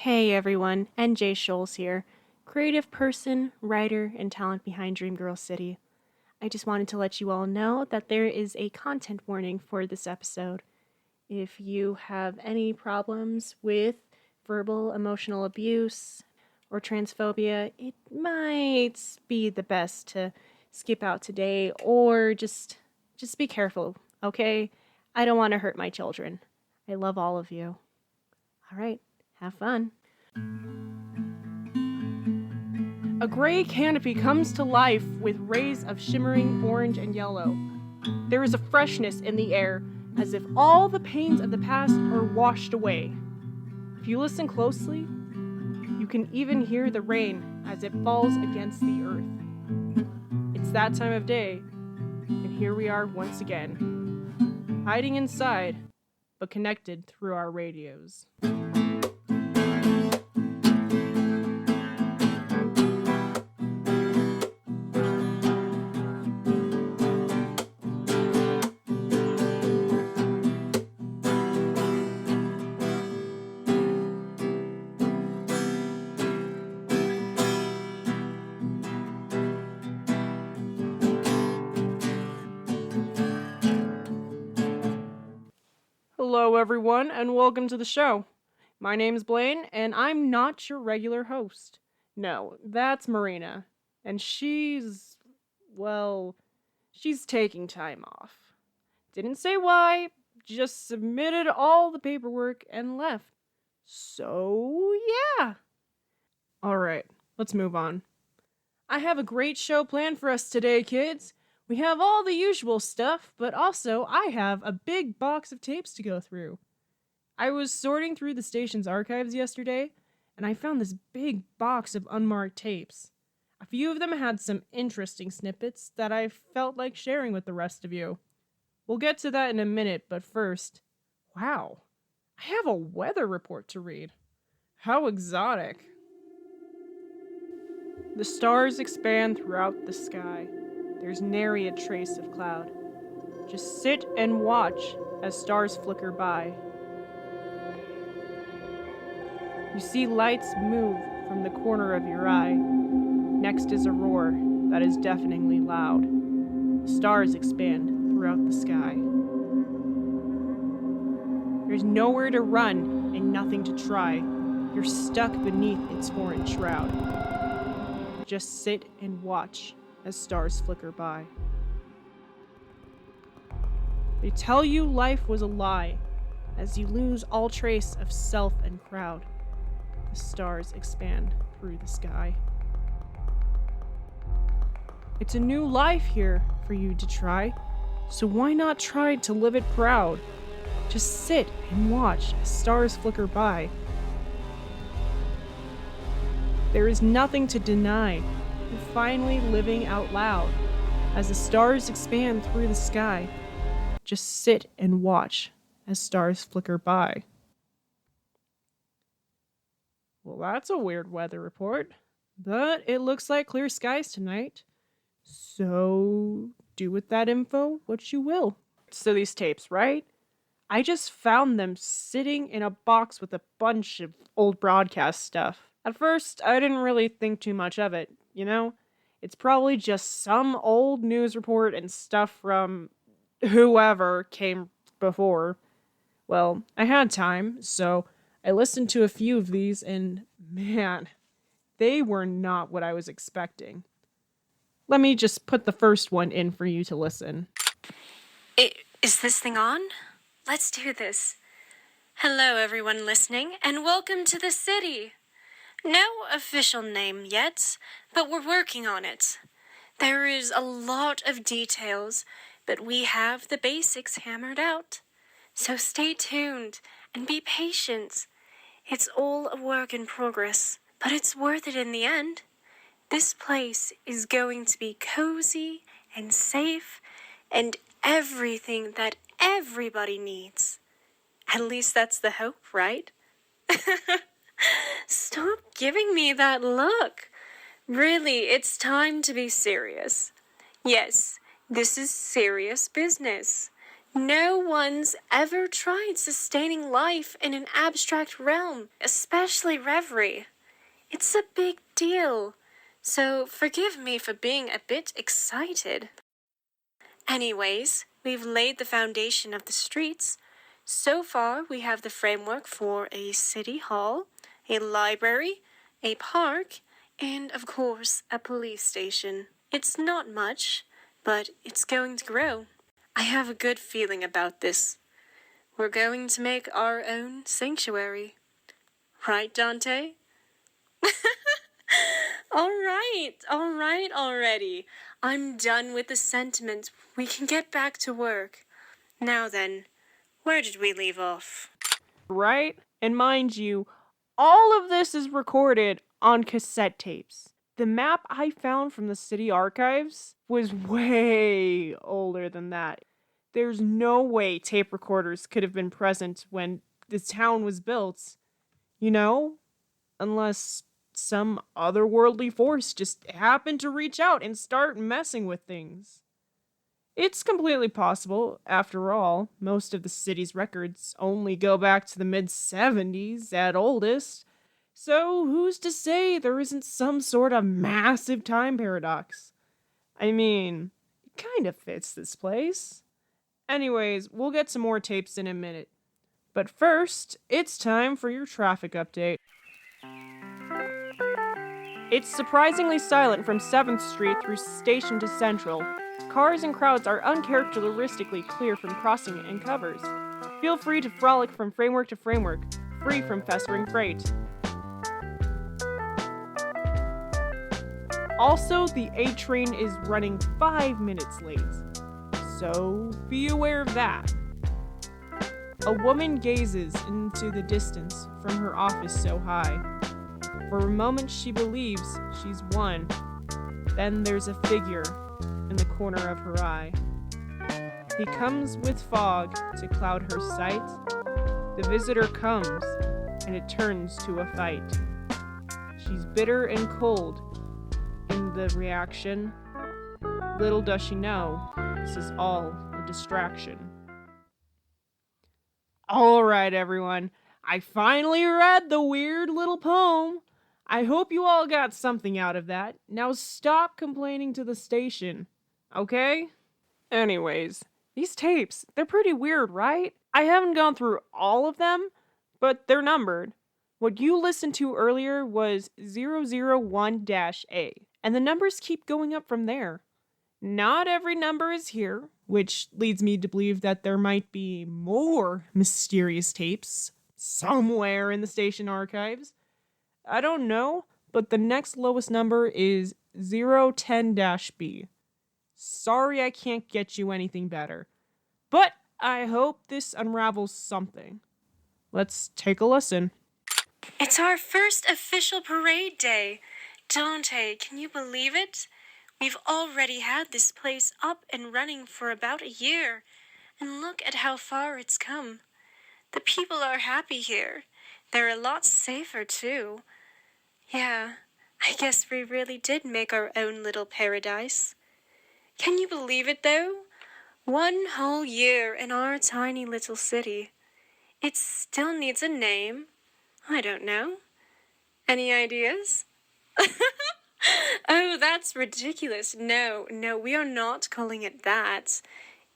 Hey everyone, NJ Schulze here, creative person, writer, and talent behind Dreamgirl City. I just wanted to let you all know that there is a content warning for this episode. If you have any problems with verbal, emotional abuse, or transphobia, it might be the best to skip out today or just be careful, okay? I don't want to hurt my children. I love all of you. All right, have fun. A gray canopy comes to life with rays of shimmering orange and yellow. There is a freshness in the air, as if all the pains of the past are washed away. If you listen closely, you can even hear the rain as it falls against the earth. It's that time of day, and here we are once again, hiding inside, but connected through our radios. Hello everyone, and welcome to the show. My name's Blaine, and I'm not your regular host. No, that's Marina, and she's taking time off. Didn't say why, just submitted all the paperwork and left. So, yeah. Alright, let's move on. I have a great show planned for us today, kids. We have all the usual stuff, but also I have a big box of tapes to go through. I was sorting through the station's archives yesterday, and I found this big box of unmarked tapes. A few of them had some interesting snippets that I felt like sharing with the rest of you. We'll get to that in a minute, but first, wow, I have a weather report to read. How exotic. The stars expand throughout the sky. There's nary a trace of cloud. Just sit and watch as stars flicker by. You see lights move from the corner of your eye. Next is a roar that is deafeningly loud. The stars expand throughout the sky. There's nowhere to run and nothing to try. You're stuck beneath its orange shroud. Just sit and watch as stars flicker by. They tell you life was a lie, as you lose all trace of self and crowd. The stars expand through the sky. It's a new life here for you to try, so why not try to live it proud? Just sit and watch as stars flicker by. There is nothing to deny. You're finally living out loud. As the stars expand through the sky, just sit and watch as stars flicker by. Well, that's a weird weather report, but it looks like clear skies tonight. So, do with that info what you will. So these tapes, right? I just found them sitting in a box with a bunch of old broadcast stuff. At first, I didn't really think too much of it, you know? It's probably just some old news report and stuff from whoever came before. Well, I had time, so I listened to a few of these, and man, they were not what I was expecting. Let me just put the first one in for you to listen. Is this thing on? Let's do this. Hello, everyone listening, and welcome to the city. No official name yet, but we're working on it. There is a lot of details, but we have the basics hammered out. So stay tuned and be patient. It's all a work in progress, but it's worth it in the end. This place is going to be cozy and safe and everything that everybody needs. At least that's the hope, right? Stop giving me that look. Really, it's time to be serious. Yes, this is serious business. No one's ever tried sustaining life in an abstract realm, especially reverie. It's a big deal, so forgive me for being a bit excited. Anyways, we've laid the foundation of the streets. So far, we have the framework for a city hall, a library, a park, and of course, a police station. It's not much, but it's going to grow. I have a good feeling about this. We're going to make our own sanctuary. Right, Dante? All right already. I'm done with the sentiment. We can get back to work. Now then, where did we leave off? Right? And mind you, all of this is recorded on cassette tapes. The map I found from the city archives was way older than that. There's no way tape recorders could have been present when the town was built. You know? Unless some otherworldly force just happened to reach out and start messing with things. It's completely possible, after all, most of the city's records only go back to the mid-70s at oldest, so who's to say there isn't some sort of massive time paradox? I mean, it kind of fits this place. Anyways, we'll get some more tapes in a minute. But first, it's time for your traffic update. It's surprisingly silent from 7th Street through Station to Central. Cars and crowds are uncharacteristically clear from crossing and covers. Feel free to frolic from framework to framework, free from festering freight. Also, the A train is running 5 minutes late, so be aware of that. A woman gazes into the distance from her office so high. For a moment she believes she's won. Then there's a figure in the corner of her eye. He comes with fog to cloud her sight. The visitor comes, and it turns to a fight. She's bitter and cold in the reaction. Little does she know, this is all a distraction. Alright, everyone. I finally read the weird little poem. I hope you all got something out of that. Now stop complaining to the station, okay? Anyways, these tapes, they're pretty weird, right? I haven't gone through all of them, but they're numbered. What you listened to earlier was 001-A, and the numbers keep going up from there. Not every number is here, which leads me to believe that there might be more mysterious tapes somewhere in the station archives. I don't know, but the next lowest number is 010-B. Sorry I can't get you anything better, but I hope this unravels something. Let's take a listen. It's our first official parade day. Dante, can you believe it? We've already had this place up and running for about a year, and look at how far it's come. The people are happy here. They're a lot safer, too. Yeah, I guess we really did make our own little paradise. Can you believe it, though? 1 whole year in our tiny little city. It still needs a name. I don't know. Any ideas? Oh, that's ridiculous. No, we are not calling it that.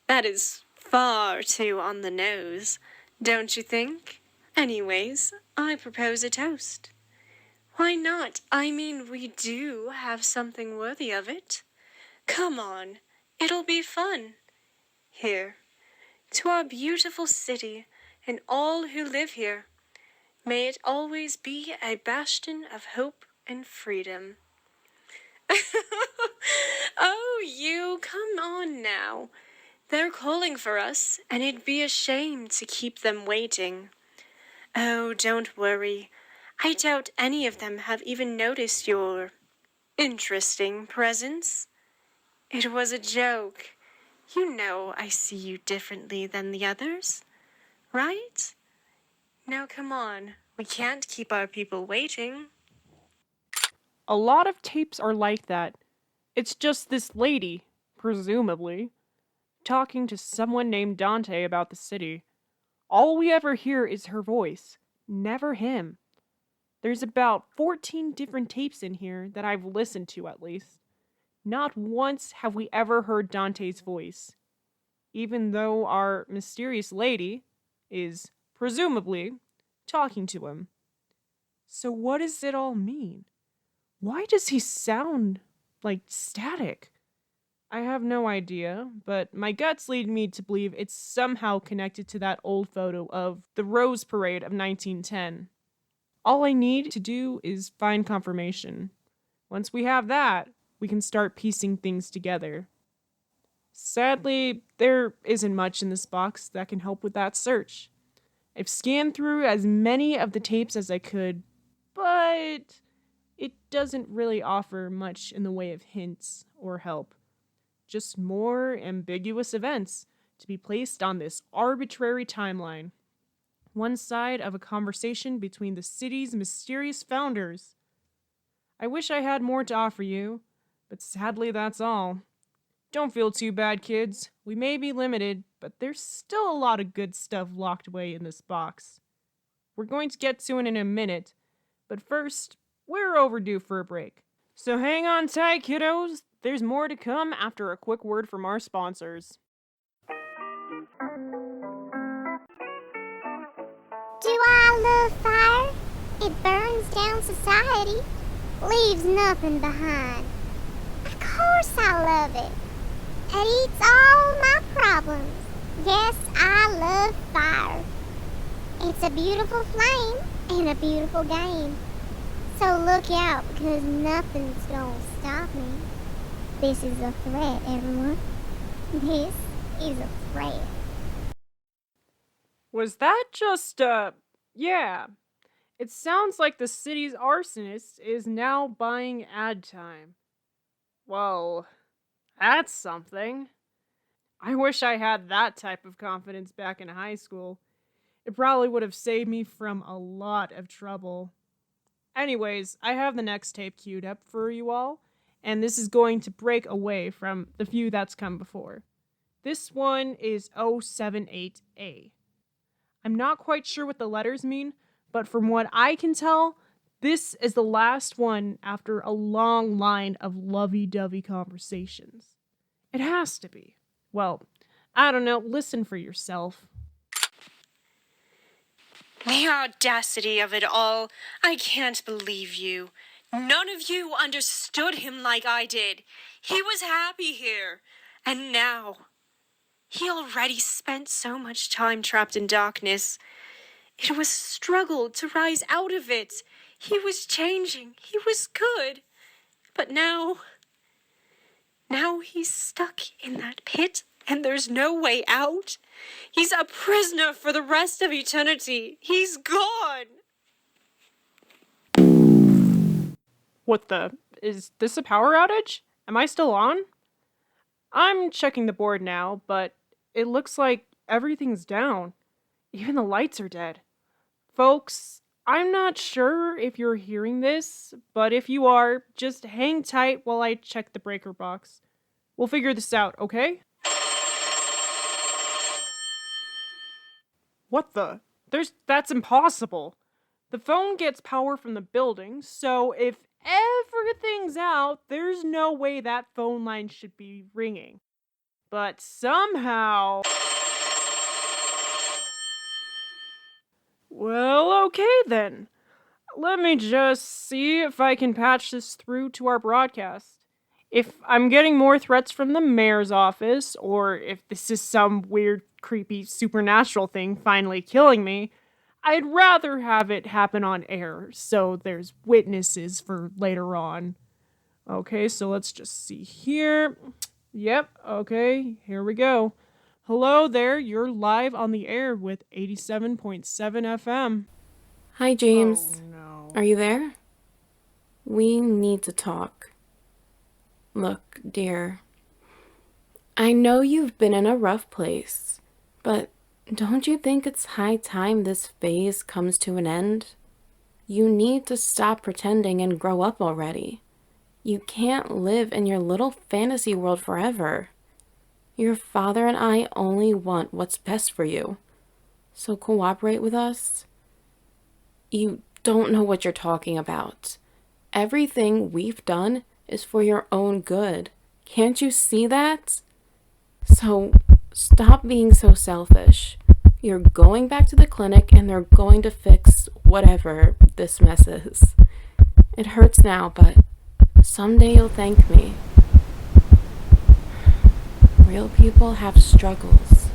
That is far too on the nose, don't you think? Anyways, I propose a toast. Why not? I mean, we do have something worthy of it. Come on, it'll be fun. Here, to our beautiful city and all who live here, may it always be a bastion of hope and freedom. Oh, you, come on now. They're calling for us, and it'd be a shame to keep them waiting. Oh, don't worry. I doubt any of them have even noticed your interesting presence. It was a joke. You know I see you differently than the others, right? Now come on, we can't keep our people waiting. A lot of tapes are like that. It's just this lady, presumably, talking to someone named Dante about the city. All we ever hear is her voice, never him. There's about 14 different tapes in here that I've listened to at least. Not once have we ever heard Dante's voice, even though our mysterious lady is, presumably, talking to him. So what does it all mean? Why does he sound like static? I have no idea, but my guts lead me to believe it's somehow connected to that old photo of the Rose Parade of 1910. All I need to do is find confirmation. Once we have that, we can start piecing things together. Sadly, there isn't much in this box that can help with that search. I've scanned through as many of the tapes as I could, but it doesn't really offer much in the way of hints or help. Just more ambiguous events to be placed on this arbitrary timeline. One side of a conversation between the city's mysterious founders. I wish I had more to offer you, but sadly that's all. Don't feel too bad, kids. We may be limited, but there's still a lot of good stuff locked away in this box. We're going to get to it in a minute, but first, we're overdue for a break. So hang on tight, kiddos. There's more to come after a quick word from our sponsors. Do I love fire? It burns down society, leaves nothing behind. Of course I love it. It eats all my problems. Yes, I love fire. It's a beautiful flame and a beautiful game. So look out, because nothing's gonna stop me. This is a threat, everyone. This is a threat. Was that just, yeah. It sounds like the city's arsonist is now buying ad time. Well, that's something. I wish I had that type of confidence back in high school. It probably would have saved me from a lot of trouble. Anyways, I have the next tape queued up for you all, and this is going to break away from the few that's come before. This one is 078A. I'm not quite sure what the letters mean, but from what I can tell, this is the last one after a long line of lovey-dovey conversations. It has to be. Well, I don't know, listen for yourself. The audacity of it all. I can't believe you. None of you understood him like I did. He was happy here. And now, he already spent so much time trapped in darkness. It was a struggle to rise out of it. He was changing. He was good. But now he's stuck in that pit, and there's no way out. He's a prisoner for the rest of eternity. He's gone. What the? Is this a power outage? Am I still on? I'm checking the board now, but it looks like everything's down. Even the lights are dead. Folks, I'm not sure if you're hearing this, but if you are, just hang tight while I check the breaker box. We'll figure this out, okay? What the? That's impossible. The phone gets power from the building, so if everything's out, there's no way that phone line should be ringing. But somehow... Well, okay then. Let me just see if I can patch this through to our broadcast. If I'm getting more threats from the mayor's office, or if this is some weird, creepy, supernatural thing finally killing me, I'd rather have it happen on air, so there's witnesses for later on. Okay, so let's just see here. Yep, okay, here we go. Hello there, you're live on the air with 87.7 FM. Hi, James. Oh, no. Are you there? We need to talk. Look, dear, I know you've been in a rough place, but don't you think it's high time this phase comes to an end? You need to stop pretending and grow up already. You can't live in your little fantasy world forever. Your father and I only want what's best for you. So cooperate with us. You don't know what you're talking about. Everything we've done is for your own good. Can't you see that? So stop being so selfish. You're going back to the clinic and they're going to fix whatever this mess is. It hurts now, but someday you'll thank me. Real people have struggles.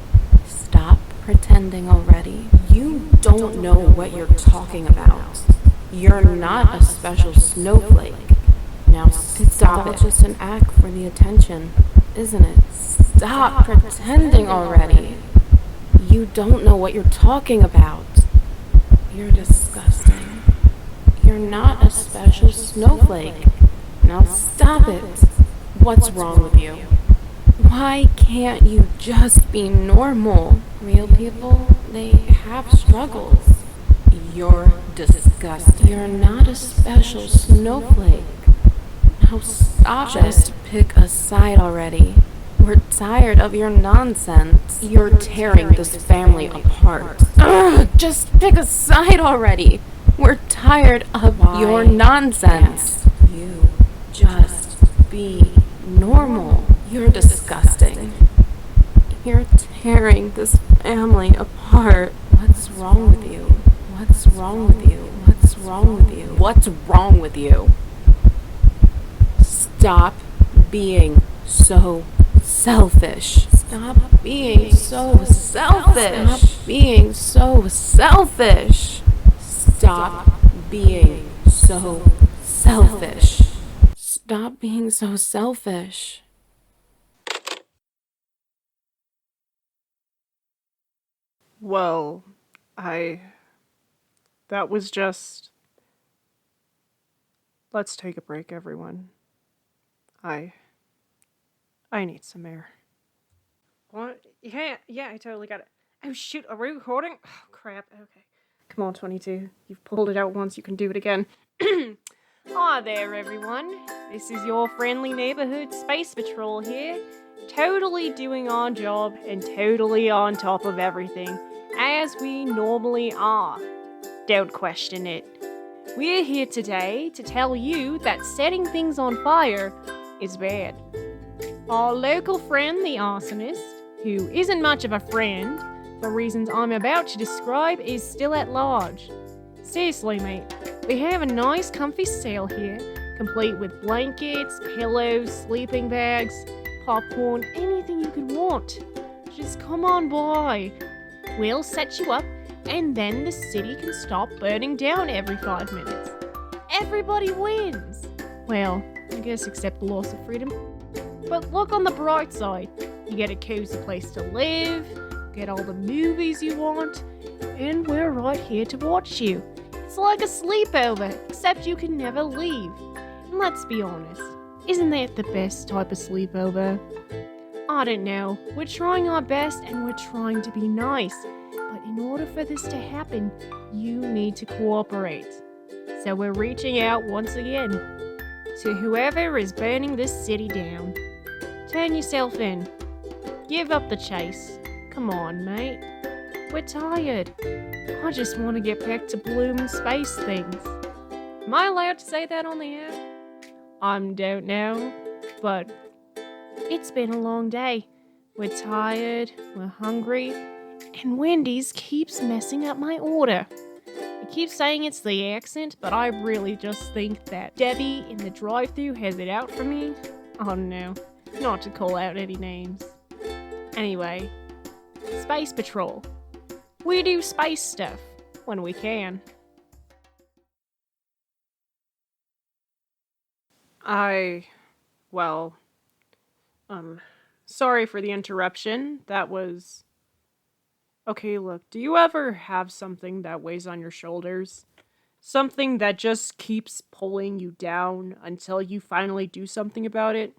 Stop pretending already. You don't know what you're talking about. You're not a special snowflake. Now stop it. It's just an act for the attention, isn't it? Stop pretending already. You don't know what you're talking about. You're disgusting. You're not a special snowflake. Now stop it. What's wrong with you? Why can't you just be normal? Real people, they have struggles. You're disgusting. You're not a special snowflake. Now stop. Just pick a side already. We're tired of your nonsense. You're tearing this family apart. Ugh, just pick a side already. We're tired of your nonsense. You just be normal. You're disgusting. You're tearing this family apart. What's wrong with you? What's wrong with you? What's wrong with you? What's wrong with you? Stop being so selfish. Stop being so selfish. Stop being so selfish. Stop being so selfish. Stop being so selfish. Well, that was just... Let's take a break, everyone. I need some air. What? Yeah, I totally got it. Oh, shoot, are we recording? Oh, crap, okay. Come on, 22. You've pulled it out once, you can do it again. Hi there, everyone. This is your friendly neighborhood Space Patrol here. Totally doing our job and totally on top of everything, as we normally are. Don't question it. We're here today to tell you that setting things on fire is bad. Our local friend, the arsonist, who isn't much of a friend, for reasons I'm about to describe, is still at large. Seriously, mate, we have a nice comfy sail here, complete with blankets, pillows, sleeping bags, popcorn, anything you could want. Just come on by. We'll set you up, and then the city can stop burning down every 5 minutes. Everybody wins. Well, I guess except the loss of freedom. But look on the bright side. You get a cozy place to live, get all the movies you want, and we're right here to watch you. It's like a sleepover, except you can never leave. And let's be honest, isn't that the best type of sleepover? I don't know. We're trying our best and we're trying to be nice. But in order for this to happen, you need to cooperate. So we're reaching out once again to whoever is burning this city down. Turn yourself in. Give up the chase. Come on, mate. We're tired. I just want to get back to blooming space things. Am I allowed to say that on the air? I don't know, but it's been a long day. We're tired, we're hungry, and Wendy's keeps messing up my order. I keep saying it's the accent, but I really just think that Debbie in the drive-thru has it out for me. Oh no, not to call out any names. Anyway, Space Patrol. We do space stuff when we can. Sorry for the interruption. That was... Okay, look, do you ever have something that weighs on your shoulders? Something that just keeps pulling you down until you finally do something about it?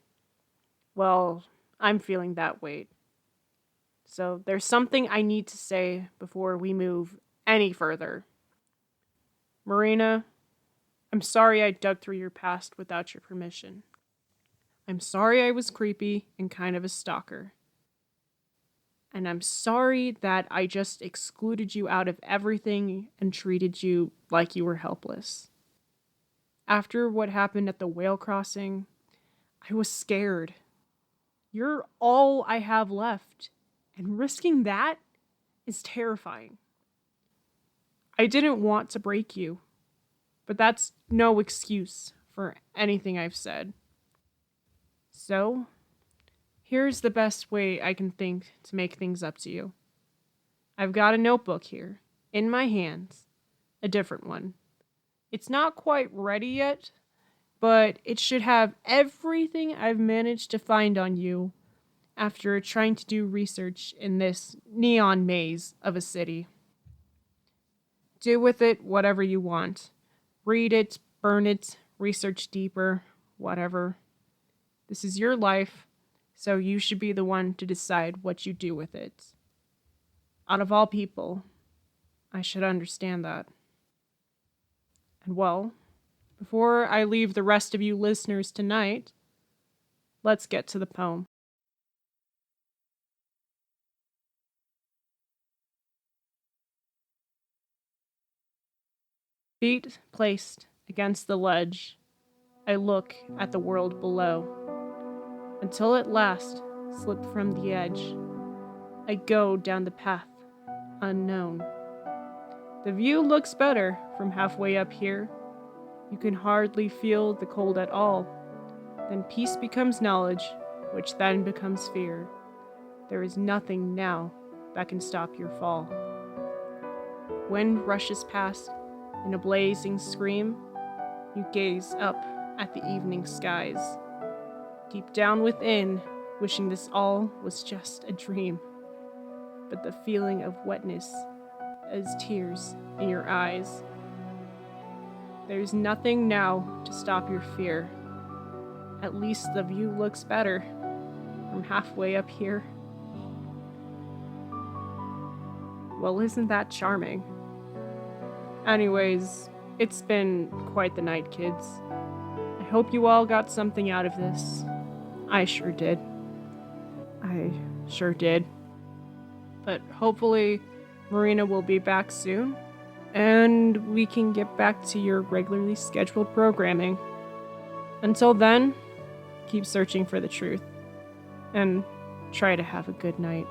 Well, I'm feeling that weight. So there's something I need to say before we move any further. Marina, I'm sorry I dug through your past without your permission. I'm sorry I was creepy and kind of a stalker. And I'm sorry that I just excluded you out of everything and treated you like you were helpless. After what happened at the whale crossing, I was scared. You're all I have left, and risking that is terrifying. I didn't want to break you, but that's no excuse for anything I've said. So, here's the best way I can think to make things up to you. I've got a notebook here, in my hands, a different one. It's not quite ready yet, but it should have everything I've managed to find on you after trying to do research in this neon maze of a city. Do with it whatever you want. Read it, burn it, research deeper, whatever. This is your life, so you should be the one to decide what you do with it. Out of all people, I should understand that. And well, before I leave the rest of you listeners tonight, let's get to the poem. Feet placed against the ledge, I look at the world below, until at last slip from the edge. I go down the path unknown. The view looks better from halfway up here. You can hardly feel the cold at all. Then peace becomes knowledge, which then becomes fear. There is nothing now that can stop your fall. Wind rushes past in a blazing scream. You gaze up at the evening skies. Deep down within, wishing this all was just a dream. But the feeling of wetness as tears in your eyes. There's nothing now to stop your fear. At least the view looks better from halfway up here. Well, isn't that charming? Anyways, it's been quite the night, kids. I hope you all got something out of this. I sure did. But hopefully, Marina will be back soon, and we can get back to your regularly scheduled programming. Until then, keep searching for the truth, and try to have a good night.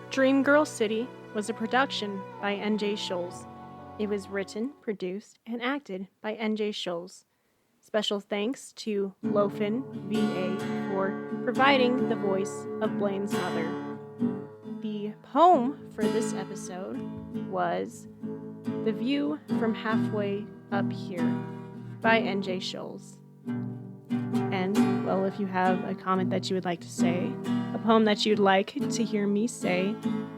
Dream Girl City was a production by N.J. Schulze. It was written, produced, and acted by N.J. Schulze. Special thanks to Lofen VA for providing the voice of Blaine's mother. The poem for this episode was The View from Halfway Up Here by N.J. Schulze. And, well, if you have a comment that you would like to say, a poem that you'd like to hear me say,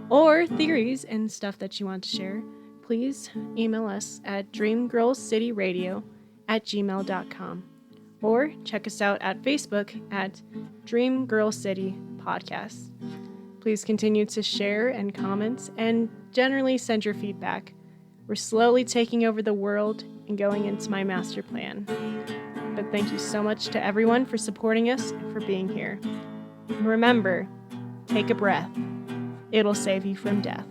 or theories and stuff that you want to share, please email us at DreamGirlCityRadio@gmail.com or check us out at Facebook at Dream Girl City Podcast. Please continue to share and comment and generally send your feedback. We're slowly taking over the world and going into my master plan. But thank you so much to everyone for supporting us and for being here. And remember, take a breath. It'll save you from death.